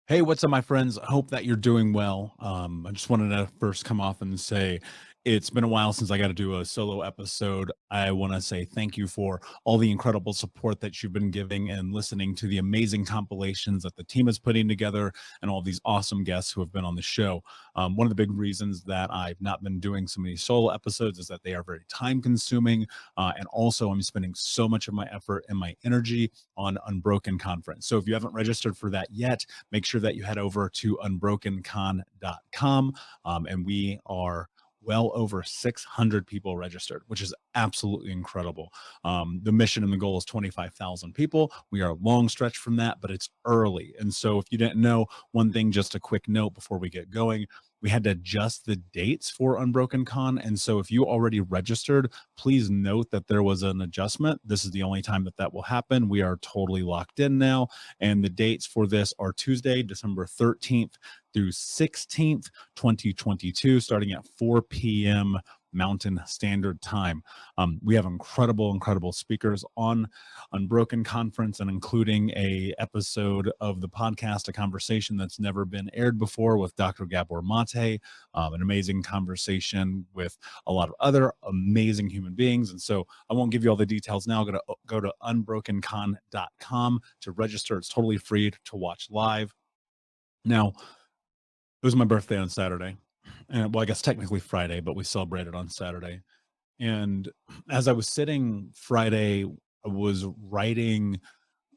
Hey, what's up, my friends? I hope that you're doing well. I just wanted to first come off and say it's been a while since I got to do a solo episode. I want to say thank you for all the incredible support that you've been giving and listening to the amazing compilations that the team is putting together and all these awesome guests who have been on the show. One of the big reasons that I've not been doing so many solo episodes is that they are very time consuming. And also, I'm spending so much of my effort and my energy on Unbroken Conference. So if you haven't registered for that yet, make sure that you head over to unbrokencon.com. And we are well over 600 people registered, which is absolutely incredible. The mission and the goal is 25,000 people. We are a long stretch from that, but it's early. And so if you didn't know, one thing, just a quick note before we get going, we had to adjust the dates for Unbroken Con. And so if you already registered, please note that there was an adjustment. This is the only time that that will happen. We are totally locked in now. And the dates for this are Tuesday, December 13th through 16th, 2022, starting at 4 p.m. Mountain Standard Time. We have incredible speakers on Unbroken Conference, and including a episode of the podcast, a conversation that's never been aired before with Dr. Gabor Mate, an amazing conversation with a lot of other amazing human beings. And so I won't give you all the details now. Go to unbrokencon.com to register. It's totally free to watch live. Now, it was my birthday on Saturday. And well, I guess technically Friday, but we celebrated on Saturday. And as I was sitting Friday, I was writing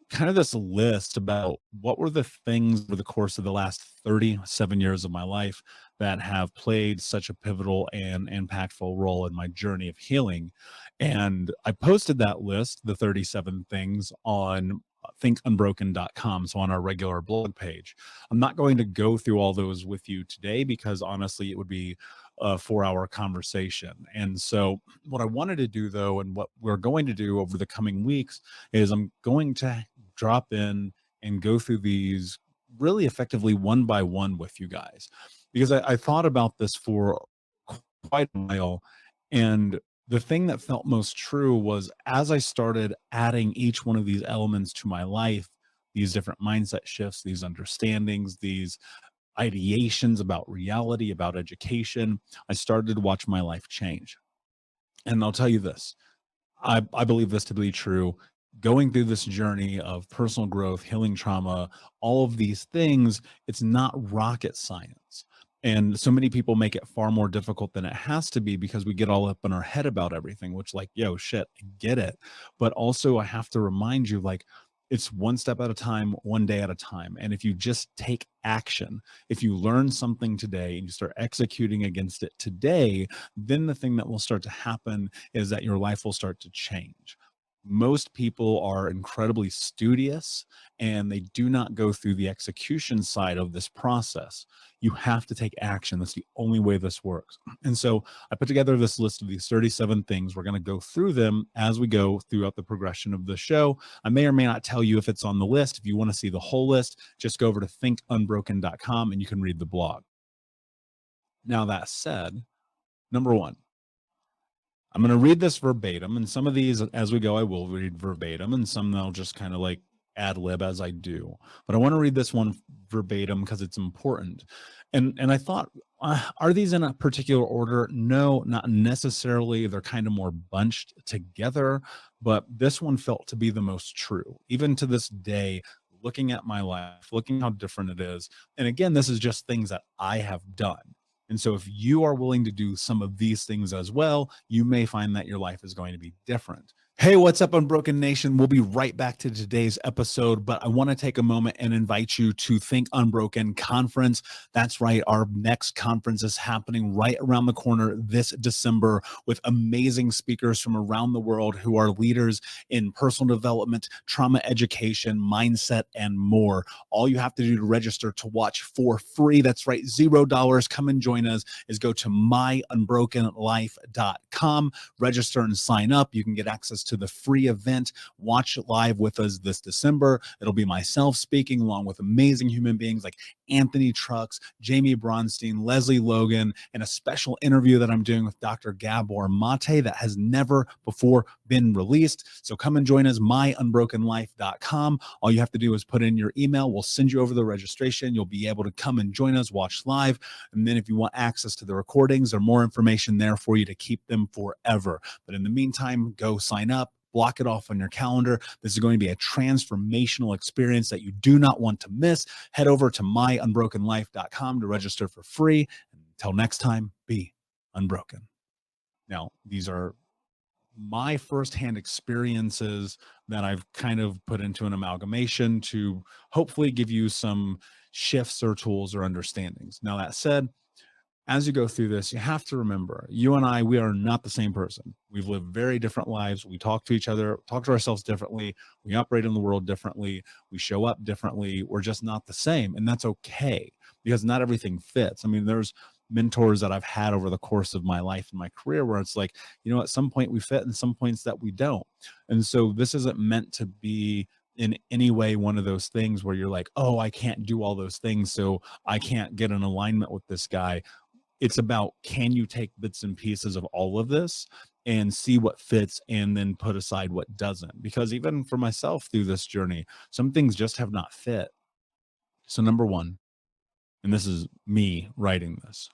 kind of this list about what were the things over the course of the last 37 years of my life that have played such a pivotal and impactful role in my journey of healing. And I posted that list, the 37 things, on thinkunbroken.com, so on our regular blog page. I'm not going to go through all those with you today because honestly, it would be a 4-hour conversation. And so what I wanted to do, though, and what we're going to do over the coming weeks, is I'm going to drop in and go through these really effectively one by one with you guys, because I thought about this for quite a while. And the thing that felt most true was as I started adding each one of these elements to my life, these different mindset shifts, these understandings, these ideations about reality, about education, I started to watch my life change. And I'll tell you this, I believe this to be true. Going through this journey of personal growth, healing trauma, all of these things, it's not rocket science. And so many people make it far more difficult than it has to be because we get all up in our head about everything, which, like, yo, shit, I get it. But also, I have to remind you, like, it's one step at a time, one day at a time. And if you just take action, if you learn something today and you start executing against it today, then the thing that will start to happen is that your life will start to change. Most people are incredibly studious and they do not go through the execution side of this process. You have to take action. That's the only way this works. And so I put together this list of these 37 things. We're going to go through them as we go throughout the progression of the show. I may or may not tell you if it's on the list. If you want to see the whole list, just go over to thinkunbroken.com and you can read the blog. Now, that said, number one, I'm going to read this verbatim, and some of these as we go, I will read verbatim, and some I'll just kind of like ad lib as I do. But I want to read this one verbatim because it's important. And I thought, are these in a particular order? No, not necessarily. They're kind of more bunched together, but this one felt to be the most true, even to this day. Looking at my life, looking how different it is. And again, this is just things that I have done. And so if you are willing to do some of these things as well, you may find that your life is going to be different. Hey, what's up, Unbroken Nation? We'll be right back to today's episode, but I want to take a moment and invite you to Think Unbroken Conference. That's right. Our next conference is happening right around the corner this December with amazing speakers from around the world who are leaders in personal development, trauma education, mindset, and more. All you have to do to register to watch for free, that's right, $0, come and join us, is go to myunbrokenlife.com, register and sign up. You can get access to the free event. Watch it live with us this December. It'll be myself speaking along with amazing human beings like Anthony Trucks, Jamie Bronstein, Leslie Logan, and a special interview that I'm doing with Dr. Gabor Mate that has never before been released. So come and join us, myunbrokenlife.com. All you have to do is put in your email. We'll send you over the registration. You'll be able to come and join us, watch live. And then if you want access to the recordings or more information there for you to keep them forever. But in the meantime, go sign up. Block it off on your calendar. This is going to be a transformational experience that you do not want to miss. Head over to myunbrokenlife.com to register for free. Until next time, be unbroken. Now, these are my firsthand experiences that I've kind of put into an amalgamation to hopefully give you some shifts or tools or understandings. Now, that said, as you go through this, you have to remember, you and I, we are not the same person. We've lived very different lives. We talk to each other, talk to ourselves differently. We operate in the world differently. We show up differently. We're just not the same. And that's okay, because not everything fits. I mean, there's mentors that I've had over the course of my life and my career where it's like, you know, at some point we fit and some points that we don't. And so this isn't meant to be in any way one of those things where you're like, oh, I can't do all those things, so I can't get in alignment with this guy. It's about, can you take bits and pieces of all of this and see what fits and then put aside what doesn't? Because even for myself through this journey, some things just have not fit. So number one, and this is me writing this,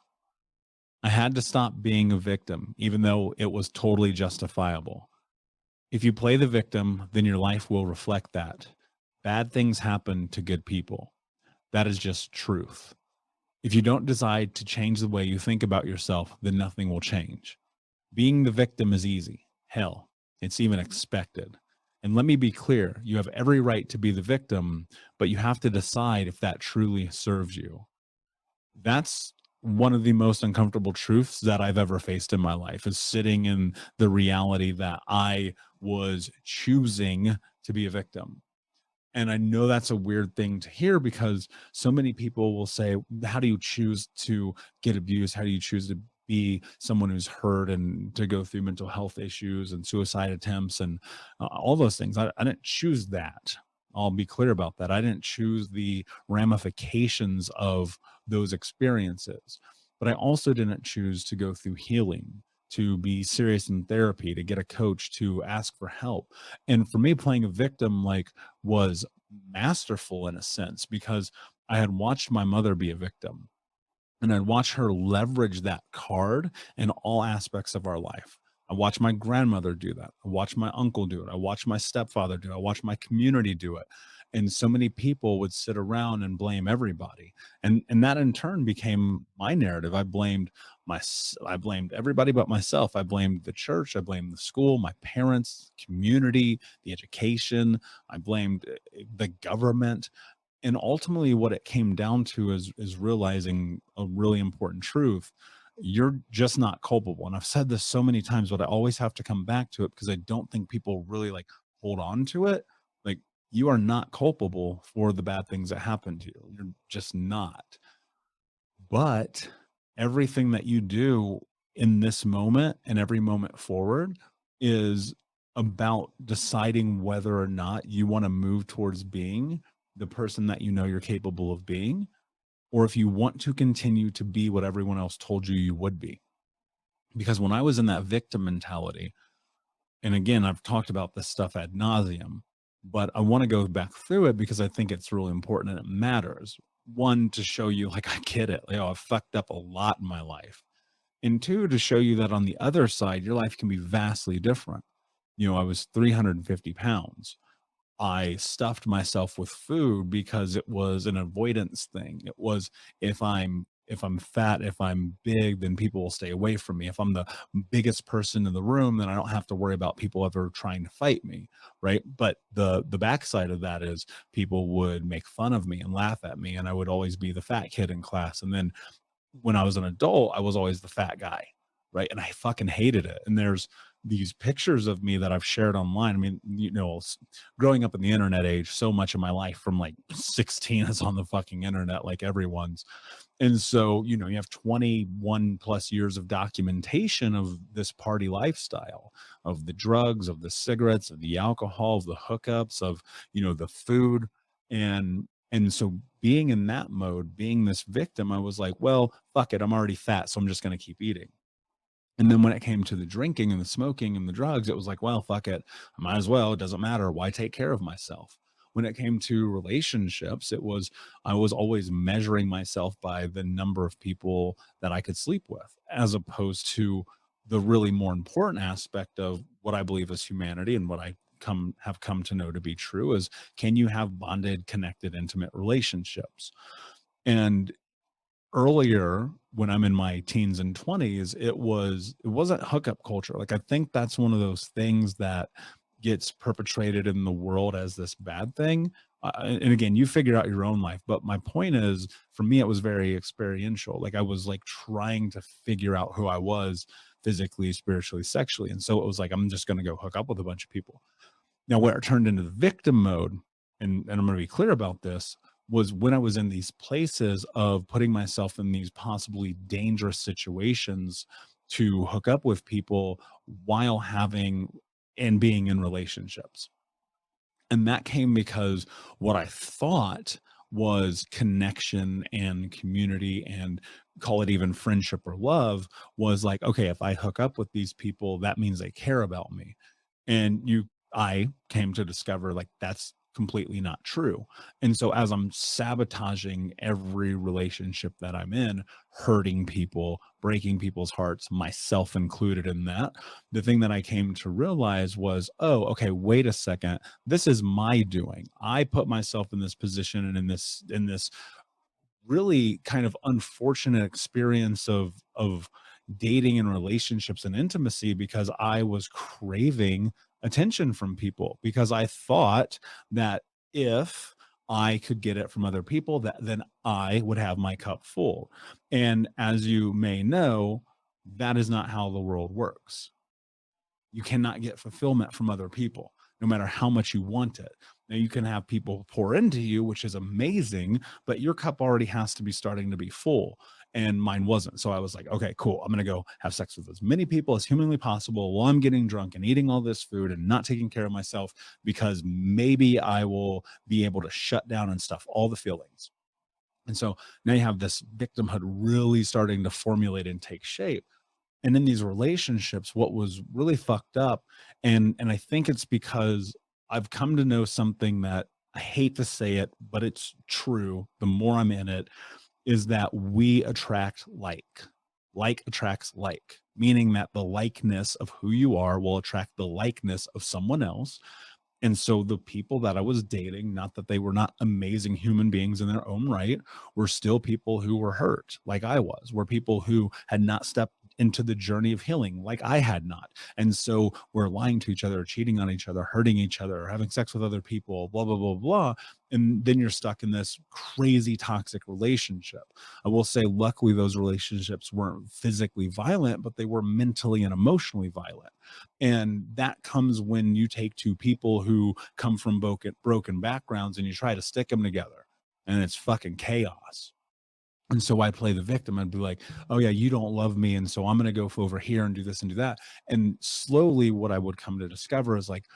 I had to stop being a victim, even though it was totally justifiable. If you play the victim, then your life will reflect that. Bad things happen to good people. That is just truth. If you don't decide to change the way you think about yourself, then nothing will change. Being the victim is easy. Hell, it's even expected. And let me be clear, you have every right to be the victim, but you have to decide if that truly serves you. That's one of the most uncomfortable truths that I've ever faced in my life, is sitting in the reality that I was choosing to be a victim. And I know that's a weird thing to hear, because so many people will say, how do you choose to get abused? How do you choose to be someone who's hurt and to go through mental health issues and suicide attempts and all those things? I didn't choose that. I'll be clear about that. I didn't choose the ramifications of those experiences, but I also didn't choose to go through healing, to be serious in therapy, to get a coach, to ask for help. And for me, playing a victim was masterful in a sense, because I had watched my mother be a victim, and I'd watch her leverage that card in all aspects of our life. I watched my grandmother do that. I watched my uncle do it. I watched my stepfather do it. I watched my community do it. And so many people would sit around and blame everybody. And that in turn became my narrative. I blamed everybody but myself. I blamed the church. I blamed the school, my parents, community, the education. I blamed the government. And ultimately what it came down to is realizing a really important truth. You're just not culpable. And I've said this so many times, but I always have to come back to it because I don't think people really hold on to it. Like, you are not culpable for the bad things that happen to you. You're just not. But everything that you do in this moment and every moment forward is about deciding whether or not you want to move towards being the person that you know you're capable of being, or if you want to continue to be what everyone else told you you would be. Because when I was in that victim mentality, and again, I've talked about this stuff ad nauseum, but I want to go back through it because I think it's really important and it matters. One, to show you I get it. I've fucked up a lot in my life. And two, to show you that on the other side, your life can be vastly different. I was 350 pounds. I stuffed myself with food because it was an avoidance thing. It was, if I'm fat, if I'm big, then people will stay away from me. If I'm the biggest person in the room, then I don't have to worry about people ever trying to fight me, right? But the backside of that is people would make fun of me and laugh at me, and I would always be the fat kid in class. And then when I was an adult, I was always the fat guy, right? And I fucking hated it. And there's these pictures of me that I've shared online. I mean, growing up in the internet age, so much of my life from like 16 is on the fucking internet, like everyone's. And so, you have 21 plus years of documentation of this party lifestyle, of the drugs, of the cigarettes, of the alcohol, of the hookups, of, the food. And so being in that mode, being this victim, I was like, well, fuck it. I'm already fat. So I'm just going to keep eating. And then when it came to the drinking and the smoking and the drugs, it was like, well, fuck it. I might as well. It doesn't matter. Why take care of myself? When it came to relationships, I was always measuring myself by the number of people that I could sleep with, as opposed to the really more important aspect of what I believe is humanity and what I have come to know to be true is, can you have bonded, connected, intimate relationships? And earlier, when I'm in my teens and 20s, it wasn't hookup culture. Like, I think that's one of those things that gets perpetrated in the world as this bad thing. And again, you figure out your own life, but my point is, for me, it was very experiential. Like, I was like trying to figure out who I was physically, spiritually, sexually. And so it was like, I'm just going to go hook up with a bunch of people. Now, where it turned into the victim mode, and I'm going to be clear about this, was when I was in these places of putting myself in these possibly dangerous situations to hook up with people while having and being in relationships. And that came because what I thought was connection and community, and call it even friendship or love, was like, okay, if I hook up with these people, that means they care about me. And I came to discover, like, that's completely not true. And so as I'm sabotaging every relationship that I'm in, hurting people, breaking people's hearts, myself included in that, the thing that I came to realize was, oh, okay, wait a second. This is my doing. I put myself in this position and in this really kind of unfortunate experience of dating and relationships and intimacy, because I was craving attention from people, because I thought that if I could get it from other people, that then I would have my cup full. And as you may know, that is not how the world works. You cannot get fulfillment from other people, no matter how much you want it. Now, you can have people pour into you, which is amazing, but your cup already has to be starting to be full. And mine wasn't. So I was like, okay, cool. I'm going to go have sex with as many people as humanly possible while I'm getting drunk and eating all this food and not taking care of myself, because maybe I will be able to shut down and stuff all the feelings. And so now you have this victimhood really starting to formulate and take shape. And in these relationships, what was really fucked up, and I think it's because I've come to know something that, I hate to say it, but it's true, the more I'm in it, is that we attract like attracts like, meaning that the likeness of who you are will attract the likeness of someone else. And so the people that I was dating, not that they were not amazing human beings in their own right, were still people who were hurt, like I was, were people who had not stepped into the journey of healing, like I had not. And so we're lying to each other, cheating on each other, hurting each other, having sex with other people, blah, blah, blah, blah. And then you're stuck in this crazy toxic relationship. I will say, luckily, those relationships weren't physically violent, but they were mentally and emotionally violent. And that comes when you take two people who come from broken backgrounds and you try to stick them together, and it's fucking chaos. And so I play the victim and be like, oh yeah, you don't love me. And so I'm going to go over here and do this and do that. And slowly what I would come to discover is, like,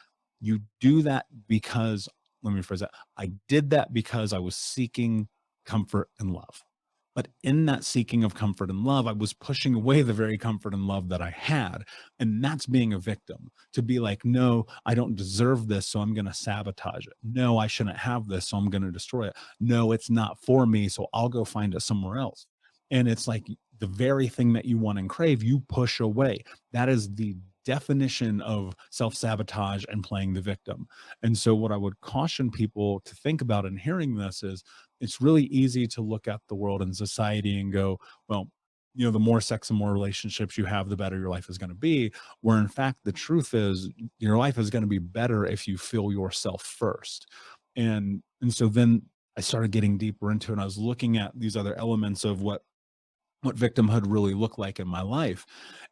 you do that because, let me phrase that. I did that because I was seeking comfort and love. But in that seeking of comfort and love, I was pushing away the very comfort and love that I had. And that's being a victim, to be like, no, I don't deserve this, so I'm going to sabotage it. No, I shouldn't have this, so I'm going to destroy it. No, it's not for me, so I'll go find it somewhere else. And it's like the very thing that you want and crave, you push away. That is the definition of self-sabotage and playing the victim. And so what I would caution people to think about in hearing this is, it's really easy to look at the world and society and go, well, the more sex and more relationships you have, the better your life is going to be. Where in fact, the truth is, your life is going to be better if you feel yourself first. And so then I started getting deeper into it, and I was looking at these other elements of what victimhood really looked like in my life.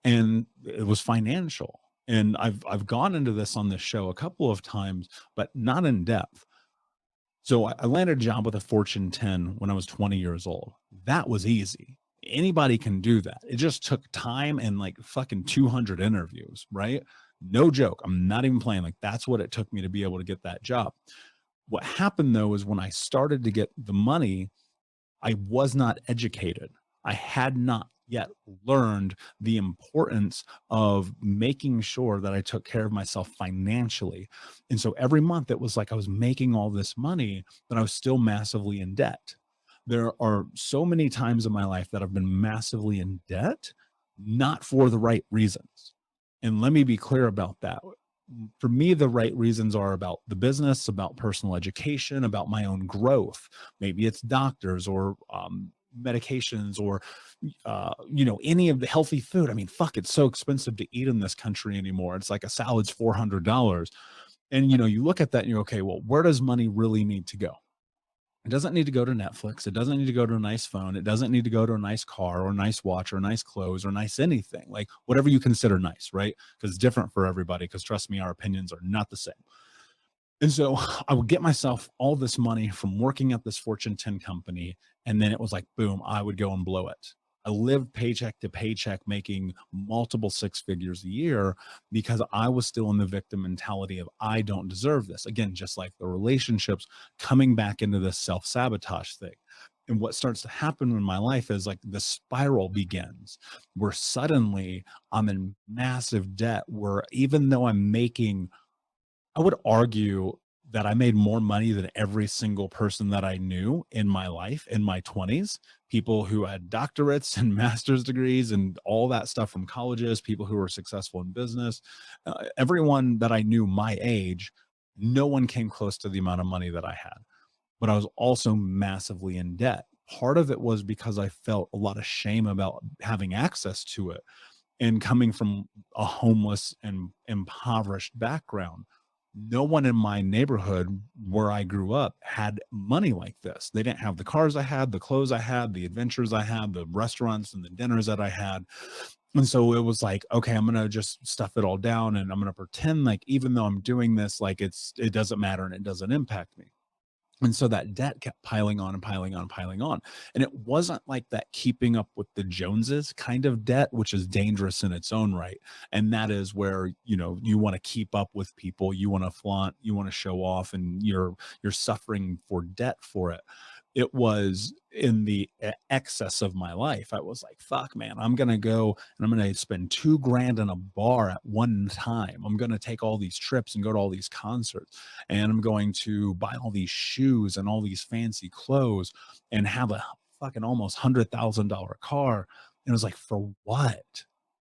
And it was financial. And I've gone into this on this show a couple of times, but not in depth. So I landed a job with a Fortune 10 when I was 20 years old. That was easy. Anybody can do that. It just took time and like fucking 200 interviews, right? No joke. I'm not even playing. Like that's what it took me to be able to get that job. What happened though is when I started to get the money, I was not educated. I had not yet learned the importance of making sure that I took care of myself financially. And so every month it was like I was making all this money, but I was still massively in debt. There are so many times in my life that I've been massively in debt, not for the right reasons. And let me be clear about that. For me, the right reasons are about the business, about personal education, about my own growth. Maybe it's doctors or medications or any of the healthy food. I mean, fuck, it's so expensive to eat in this country anymore. It's like a salad's $400. And you look at that and you're okay, well, where does money really need to go? It doesn't need to go to Netflix. It doesn't need to go to a nice phone. It doesn't need to go to a nice car or a nice watch or nice clothes or nice anything, like whatever you consider nice, right? Because it's different for everybody. Because trust me, our opinions are not the same. And so I would get myself all this money from working at this Fortune 10 company. And then it was like, boom, I would go and blow it. I lived paycheck to paycheck, making multiple six figures a year because I was still in the victim mentality of I don't deserve this. Again, just like the relationships, coming back into this self-sabotage thing. And what starts to happen in my life is like the spiral begins where suddenly I'm in massive debt, where even though I'm making, I would argue that I made more money than every single person that I knew in my life in my 20s, people who had doctorates and master's degrees and all that stuff from colleges, people who were successful in business, everyone that I knew my age, no one came close to the amount of money that I had. But I was also massively in debt. Part of it was because I felt a lot of shame about having access to it and coming from a homeless and impoverished background. No one in my neighborhood where I grew up had money like this. They didn't have the cars I had, the clothes I had, the adventures I had, the restaurants and the dinners that I had. And so it was like, okay, I'm going to just stuff it all down and I'm going to pretend like even though I'm doing this, like it doesn't matter and it doesn't impact me. And so that debt kept piling on and piling on and piling on. And it wasn't like that keeping up with the Joneses kind of debt, which is dangerous in its own right. And that is where, you want to keep up with people, you want to flaunt, you want to show off, and you're suffering for debt for it. It was in the excess of my life. I was like, fuck, man, I'm going to go and I'm going to spend 2 grand in a bar at one time. I'm going to take all these trips and go to all these concerts, and I'm going to buy all these shoes and all these fancy clothes and have a fucking almost $100,000 car. And it was like, for what?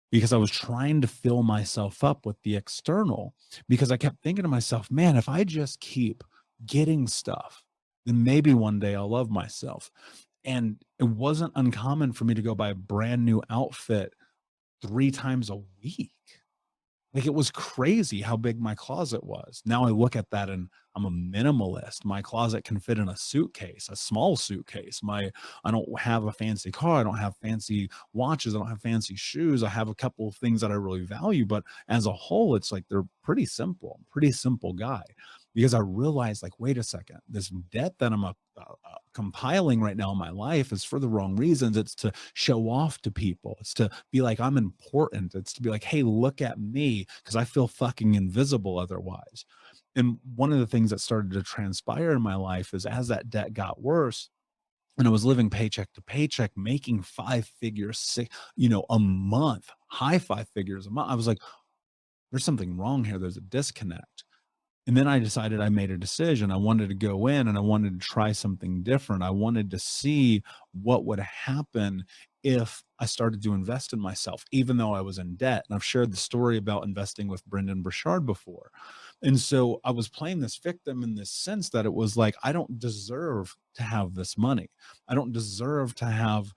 Because I was trying to fill myself up with the external, because I kept thinking to myself, man, if I just keep getting stuff, then maybe one day I'll love myself. And it wasn't uncommon for me to go buy a brand new outfit 3 times a week. Like, it was crazy how big my closet was. Now I look at that and I'm a minimalist. My closet can fit in a suitcase, a small suitcase. I don't have a fancy car. I don't have fancy watches. I don't have fancy shoes. I have a couple of things that I really value, but as a whole, it's like they're pretty simple. Pretty simple guy. Because I realized, like, wait a second, this debt that I'm compiling right now in my life is for the wrong reasons. It's to show off to people. It's to be like, I'm important. It's to be like, hey, look at me, because I feel fucking invisible otherwise. And one of the things that started to transpire in my life is as that debt got worse, and I was living paycheck to paycheck, making 5 figures, a month, high 5 figures a month. I was like, there's something wrong here. There's a disconnect. And then I decided, I made a decision. I wanted to go in and I wanted to try something different. I wanted to see what would happen if I started to invest in myself, even though I was in debt. And I've shared the story about investing with Brendan Burchard before. And so I was playing this victim in this sense that it was like, I don't deserve to have this money. I don't deserve to have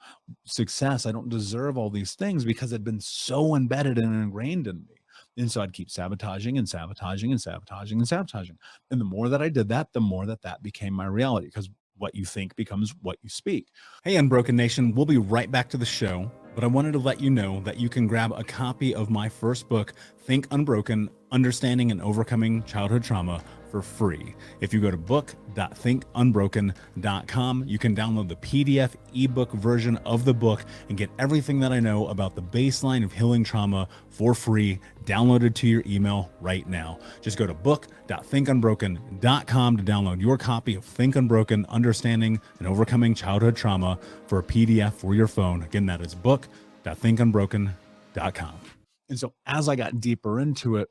success. I don't deserve all these things because it had been so embedded and ingrained in me. And so I'd keep sabotaging and sabotaging and sabotaging and sabotaging. And the more that I did that, the more that became my reality, because what you think becomes what you speak. Hey, Unbroken Nation, we'll be right back to the show, but I wanted to let you know that you can grab a copy of my first book, Think Unbroken, Understanding and Overcoming Childhood Trauma for free. If you go to book.thinkunbroken.com, you can download the PDF ebook version of the book and get everything that I know about the baseline of healing trauma for free, downloaded to your email right now. Just go to book.thinkunbroken.com to download your copy of Think Unbroken, Understanding and Overcoming Childhood Trauma for a PDF for your phone. Again, that is book.thinkunbroken.com. And so as I got deeper into it,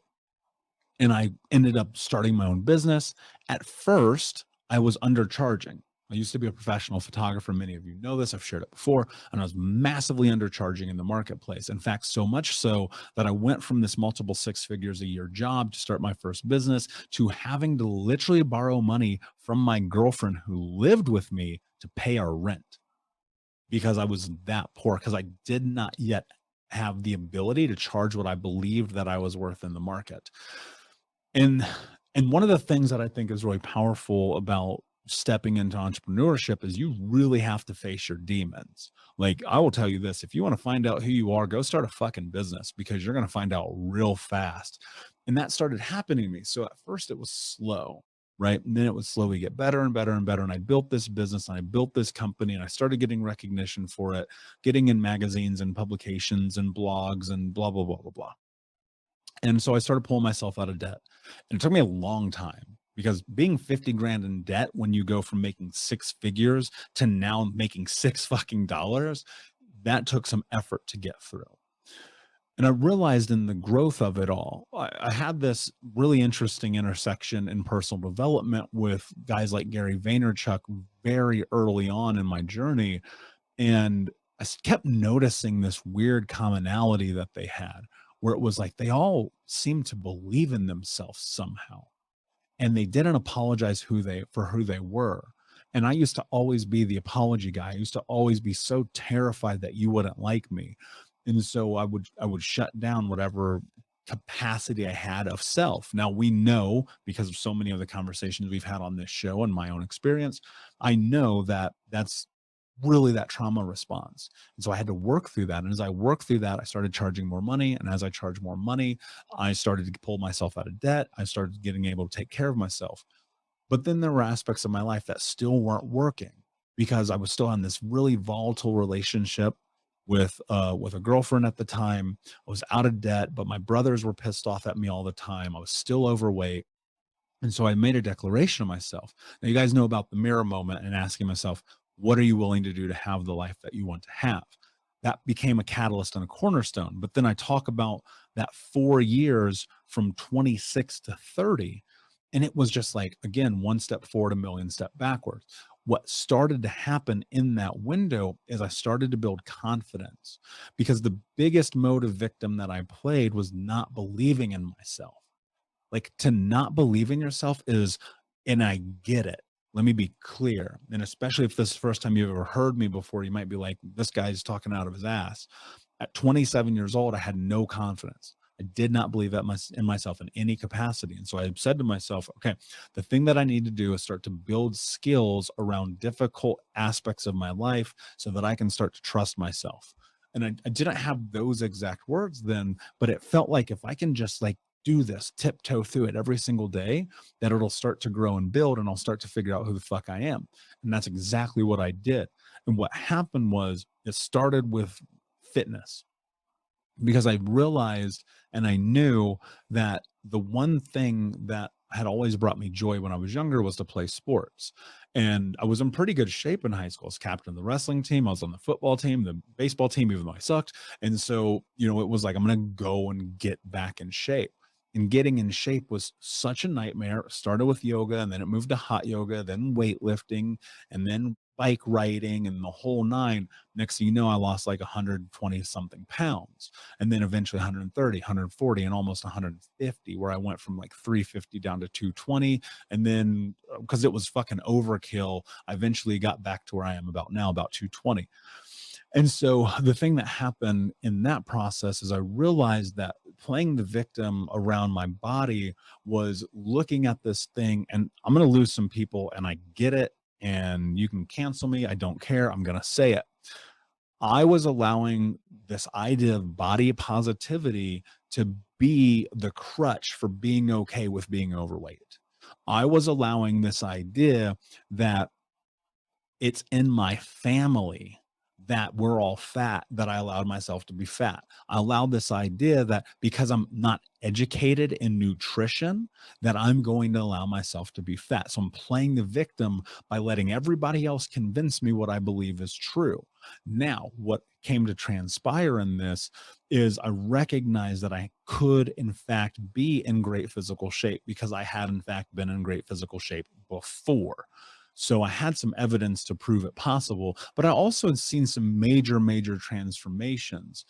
and I ended up starting my own business. At first, I was undercharging. I used to be a professional photographer. Many of you know this. I've shared it before. And I was massively undercharging in the marketplace. In fact, so much so that I went from this multiple six figures a year job to start my first business to having to literally borrow money from my girlfriend who lived with me to pay our rent because I was that poor, because I did not yet have the ability to charge what I believed that I was worth in the market. And one of the things that I think is really powerful about stepping into entrepreneurship is you really have to face your demons. Like, I will tell you this, if you want to find out who you are, go start a fucking business because you're going to find out real fast. And that started happening to me. So at first it was slow, right? And then it would slowly get better and better and better. And I built this business and I built this company and I started getting recognition for it, getting in magazines and publications and blogs and blah, blah, blah, blah, blah. And so I started pulling myself out of debt. And it took me a long time because being 50 grand in debt when you go from making six figures to now making six fucking dollars, that took some effort to get through. And I realized in the growth of it all, I had this really interesting intersection in personal development with guys like Gary Vaynerchuk very early on in my journey. And kept noticing this weird commonality that they had, where it was like they all seemed to believe in themselves somehow, and they didn't apologize for who they were. And I used to always be the apology guy. I used to always be so terrified that you wouldn't like me. And so I would shut down whatever capacity I had of self. Now we know, because of so many of the conversations we've had on this show and my own experience, I know that that's really that trauma response. And so I had to work through that. And as I worked through that, I started charging more money. And as I charged more money, I started to pull myself out of debt. I started getting able to take care of myself. But then there were aspects of my life that still weren't working because I was still in this really volatile relationship with a girlfriend at the time. I was out of debt, but my brothers were pissed off at me all the time. I was still overweight. And so I made a declaration of myself. Now, you guys know about the mirror moment and asking myself, what are you willing to do to have the life that you want to have? That became a catalyst and a cornerstone. But then I talk about that 4 years from 26 to 30. And it was just like, again, one step forward, a million step backwards. What started to happen in that window is I started to build confidence, because the biggest mode of victim that I played was not believing in myself. Like, to not believe in yourself is, and I get it. Let me be clear. And especially if this is the first time you've ever heard me before, you might be like, this guy's talking out of his ass. At 27 years old, I had no confidence. I did not believe in myself in any capacity. And so I said to myself, okay, the thing that I need to do is start to build skills around difficult aspects of my life so that I can start to trust myself. And I didn't have those exact words then, but it felt like if I can just like do this, tiptoe through it every single day, that it'll start to grow and build and I'll start to figure out who the fuck I am. And that's exactly what I did. And what happened was it started with fitness, because I realized and I knew that the one thing that had always brought me joy when I was younger was to play sports. And I was in pretty good shape in high school. I was captain of the wrestling team. I was on the football team, the baseball team, even though I sucked. And so, it was like, I'm going to go and get back in shape. And getting in shape was such a nightmare. It started with yoga, and then it moved to hot yoga, then weightlifting, and then bike riding, and the whole nine. Next thing you know, I lost like 120 something pounds, and then eventually 130, 140, and almost 150, where I went from like 350 down to 220. And then because it was fucking overkill, I eventually got back to where I am about now, about 220. And so the thing that happened in that process is I realized that playing the victim around my body was looking at this thing, and I'm going to lose some people, and I get it. And you can cancel me. I don't care. I'm going to say it. I was allowing this idea of body positivity to be the crutch for being okay with being overweight. I was allowing this idea that it's in my family that we're all fat, that I allowed myself to be fat. I allowed this idea that because I'm not educated in nutrition, that I'm going to allow myself to be fat. So I'm playing the victim by letting everybody else convince me what I believe is true. Now, what came to transpire in this is I recognized that I could, in fact, be in great physical shape because I had, in fact, been in great physical shape before. So I had some evidence to prove it possible, but I also had seen some major, major transformations.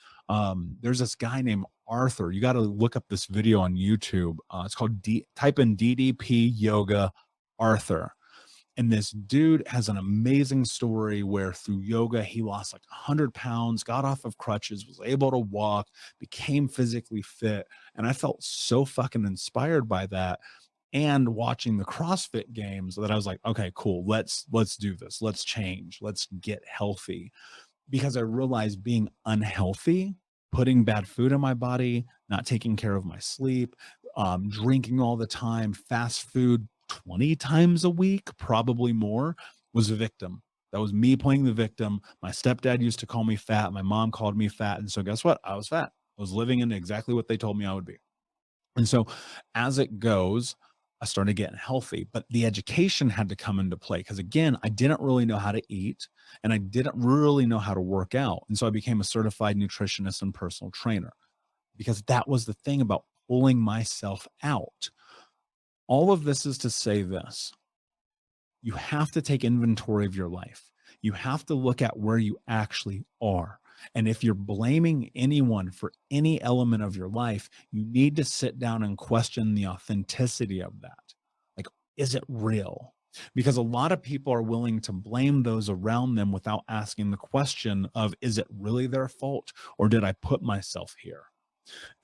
There's this guy named Arthur. You got to look up this video on YouTube. It's called type in DDP Yoga Arthur. And this dude has an amazing story where through yoga, he lost like 100 pounds, got off of crutches, was able to walk, became physically fit. And I felt so fucking inspired by that and watching the CrossFit games that I was like, okay, cool. Let's do this. Let's change. Let's get healthy. Because I realized being unhealthy, putting bad food in my body, not taking care of my sleep, drinking all the time, fast food 20 times a week, probably more, was a victim. That was me playing the victim. My stepdad used to call me fat. My mom called me fat. And so guess what? I was fat. I was living in exactly what they told me I would be. And so as it goes, I started getting healthy, but the education had to come into play because again, I didn't really know how to eat and I didn't really know how to work out. And so I became a certified nutritionist and personal trainer because that was the thing about pulling myself out. All of this is to say this: you have to take inventory of your life. You have to look at where you actually are. And if you're blaming anyone for any element of your life, you need to sit down and question the authenticity of that. Like, is it real? Because a lot of people are willing to blame those around them without asking the question of, is it really their fault or did I put myself here?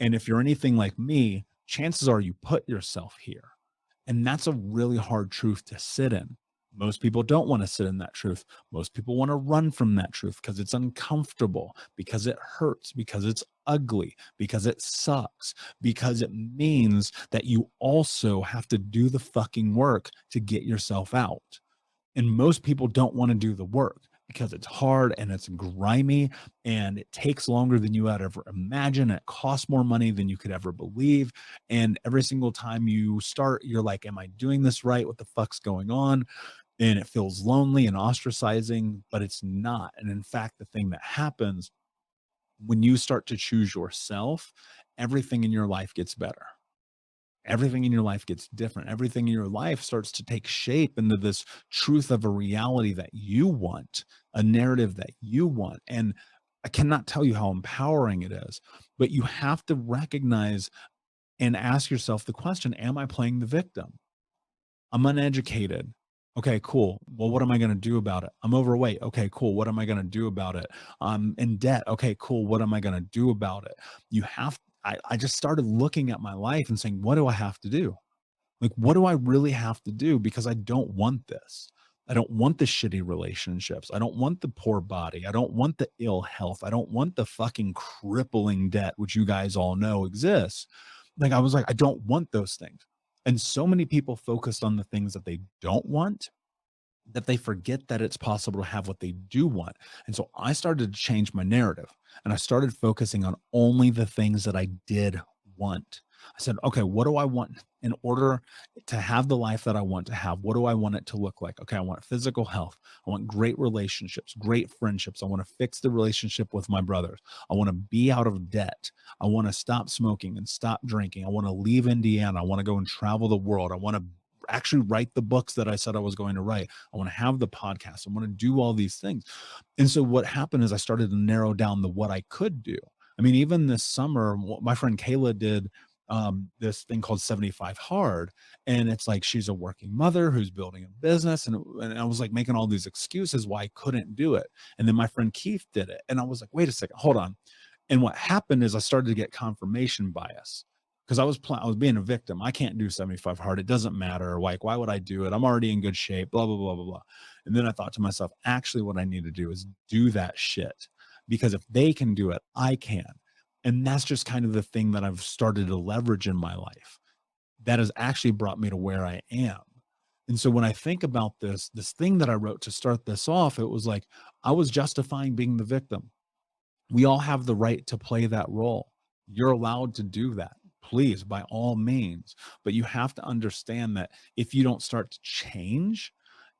And if you're anything like me, chances are you put yourself here. And that's a really hard truth to sit in. Most people don't want to sit in that truth. Most people want to run from that truth because it's uncomfortable, because it hurts, because it's ugly, because it sucks, because it means that you also have to do the fucking work to get yourself out. And most people don't want to do the work because it's hard and it's grimy and it takes longer than you had ever imagined. It costs more money than you could ever believe. And every single time you start, you're like, am I doing this right? What the fuck's going on? And it feels lonely and ostracizing, but it's not. And in fact, the thing that happens when you start to choose yourself, everything in your life gets better. Everything in your life gets different. Everything in your life starts to take shape into this truth of a reality that you want, a narrative that you want. And I cannot tell you how empowering it is, but you have to recognize and ask yourself the question, am I playing the victim? I'm uneducated. Okay, cool. Well, what am I going to do about it? I'm overweight. Okay, cool. What am I going to do about it? I'm in debt. Okay, cool. What am I going to do about it? You have, I just started looking at my life and saying, what do I have to do? Like, what do I really have to do? Because I don't want this. I don't want the shitty relationships. I don't want the poor body. I don't want the ill health. I don't want the fucking crippling debt, which you guys all know exists. Like, I was like, I don't want those things. And so many people focused on the things that they don't want that they forget that it's possible to have what they do want. And so I started to change my narrative and I started focusing on only the things that I did want. I said, okay, what do I want in order to have the life that I want to have? What do I want it to look like? Okay, I want physical health. I want great relationships, great friendships. I want to fix the relationship with my brothers. I want to be out of debt. I want to stop smoking and stop drinking. I want to leave Indiana. I want to go and travel the world. I want to actually write the books that I said I was going to write. I want to have the podcast. I want to do all these things. And so what happened is I started to narrow down the what I could do. I mean, even this summer, my friend Kayla did this thing called 75 Hard. And it's like she's a working mother who's building a business. And I was like making all these excuses why I couldn't do it. And then my friend Keith did it. And I was like, wait a second, hold on. And what happened is I started to get confirmation bias because I was being a victim. I can't do 75 hard. It doesn't matter. Like, why would I do it? I'm already in good shape, blah, blah, blah, blah, blah. And then I thought to myself, actually, what I need to do is do that shit because if they can do it, I can. And that's just kind of the thing that I've started to leverage in my life that has actually brought me to where I am. And so when I think about this thing that I wrote to start this off, it was like I was justifying being the victim. We all have the right to play that role. You're allowed to do that. Please, by all means. But you have to understand that if you don't start to change,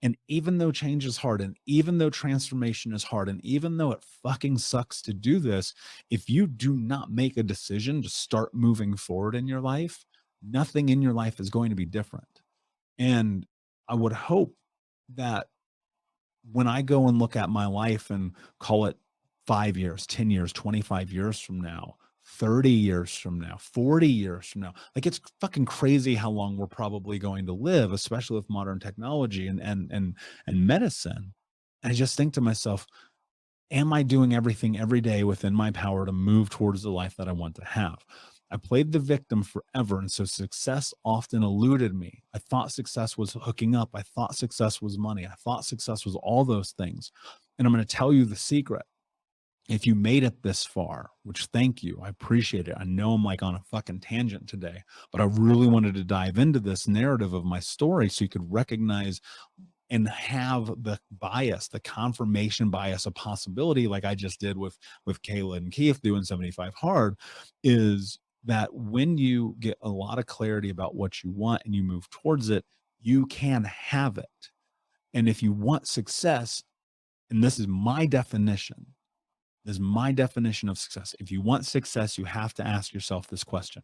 and even though change is hard, and even though transformation is hard, and even though it fucking sucks to do this, if you do not make a decision to start moving forward in your life, nothing in your life is going to be different. And I would hope that when I go and look at my life and call it 5 years, 10 years, 25 years from now, 30 years from now, 40 years from now, like it's fucking crazy how long we're probably going to live, especially with modern technology and medicine. And I just think to myself, am I doing everything every day within my power to move towards the life that I want to have? I played the victim forever, and so success often eluded me. I thought success was hooking up. I thought success was money. I thought success was all those things. And I'm going to tell you the secret. If you made it this far, which thank you, I appreciate it. I know I'm like on a fucking tangent today, but I really wanted to dive into this narrative of my story so you could recognize and have the bias, the confirmation bias, a possibility like I just did with Kayla and Keith doing 75 hard, is that when you get a lot of clarity about what you want and you move towards it, you can have it. And if you want success, and this is my definition, this is my definition of success. If you want success, you have to ask yourself this question.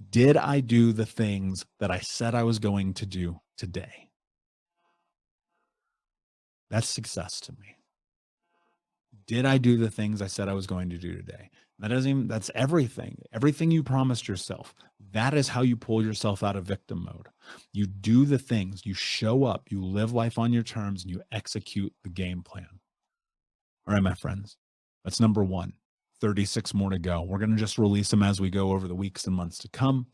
Did I do the things that I said I was going to do today? That's success to me. Did I do the things I said I was going to do today? That doesn't even, that's everything. Everything you promised yourself. That is how you pull yourself out of victim mode. You do the things, you show up, you live life on your terms, and you execute the game plan. All right, my friends, that's number one. 36 more to go. We're going to just release them as we go over the weeks and months to come.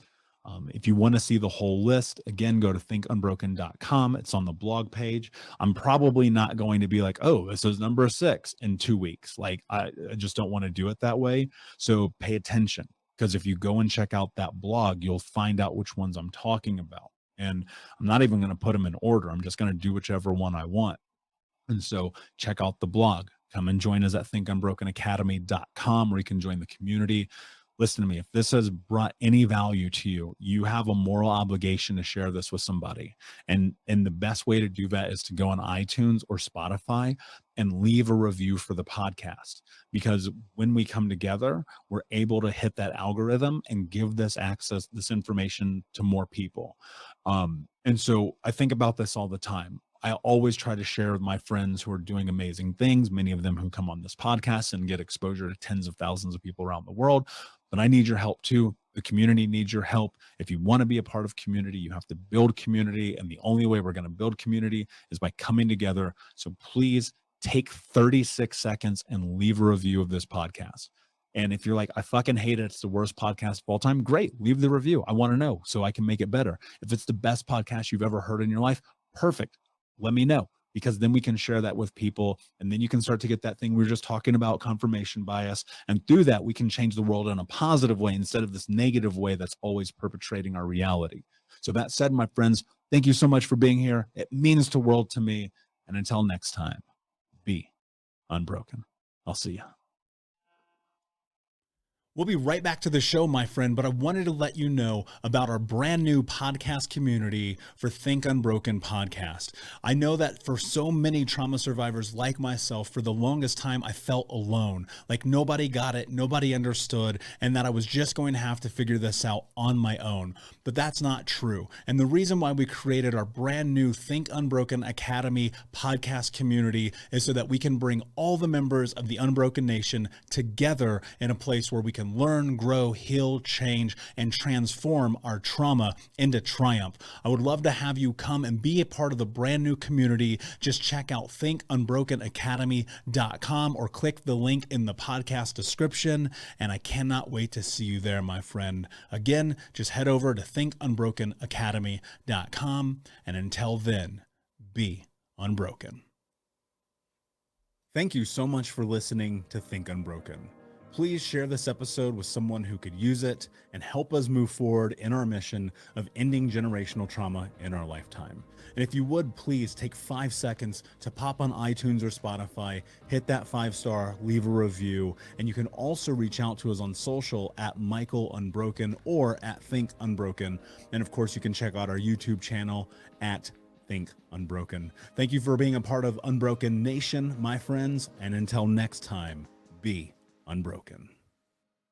If you want to see the whole list, again, go to thinkunbroken.com. It's on the blog page. I'm probably not going to be like, oh, this is number 6 in 2 weeks. Like, I just don't want to do it that way. So pay attention, because if you go and check out that blog, you'll find out which ones I'm talking about. And I'm not even going to put them in order. I'm just going to do whichever one I want. And so check out the blog. Come and join us at thinkunbrokenacademy.com, where you can join the community. Listen to me. If this has brought any value to you, you have a moral obligation to share this with somebody. And the best way to do that is to go on iTunes or Spotify and leave a review for the podcast. Because when we come together, we're able to hit that algorithm and give this access, this information to more people. And so I think about this all the time. I always try to share with my friends who are doing amazing things, many of them who come on this podcast and get exposure to tens of thousands of people around the world. But I need your help too. The community needs your help. If you want to be a part of community, you have to build community. And the only way we're going to build community is by coming together. So please take 36 seconds and leave a review of this podcast. And if you're like, I fucking hate it, it's the worst podcast of all time, great. Leave the review. I want to know so I can make it better. If it's the best podcast you've ever heard in your life, perfect. Let me know, because then we can share that with people. And then you can start to get that thing we were just talking about, confirmation bias. And through that, we can change the world in a positive way instead of this negative way that's always perpetrating our reality. So that said, my friends, thank you so much for being here. It means the world to me. And until next time, be unbroken. I'll see you. We'll be right back to the show, my friend, but I wanted to let you know about our brand new podcast community for Think Unbroken podcast. I know that for so many trauma survivors like myself, for the longest time, I felt alone, like nobody got it, nobody understood, and that I was just going to have to figure this out on my own. But that's not true. And the reason why we created our brand new Think Unbroken Academy podcast community is so that we can bring all the members of the Unbroken Nation together in a place where we can learn, grow, heal, change, and transform our trauma into triumph. I would love to have you come and be a part of the brand new community. Just check out thinkunbrokenacademy.com or click the link in the podcast description. And I cannot wait to see you there, my friend. Again, just head over to thinkunbrokenacademy.com. And until then, be unbroken. Thank you so much for listening to Think Unbroken. Please share this episode with someone who could use it and help us move forward in our mission of ending generational trauma in our lifetime. And if you would, please take 5 seconds to pop on iTunes or Spotify, hit that 5-star, leave a review, and you can also reach out to us on social at Michael Unbroken or at Think Unbroken. And of course, you can check out our YouTube channel at Think Unbroken. Thank you for being a part of Unbroken Nation, my friends, and until next time, be unbroken.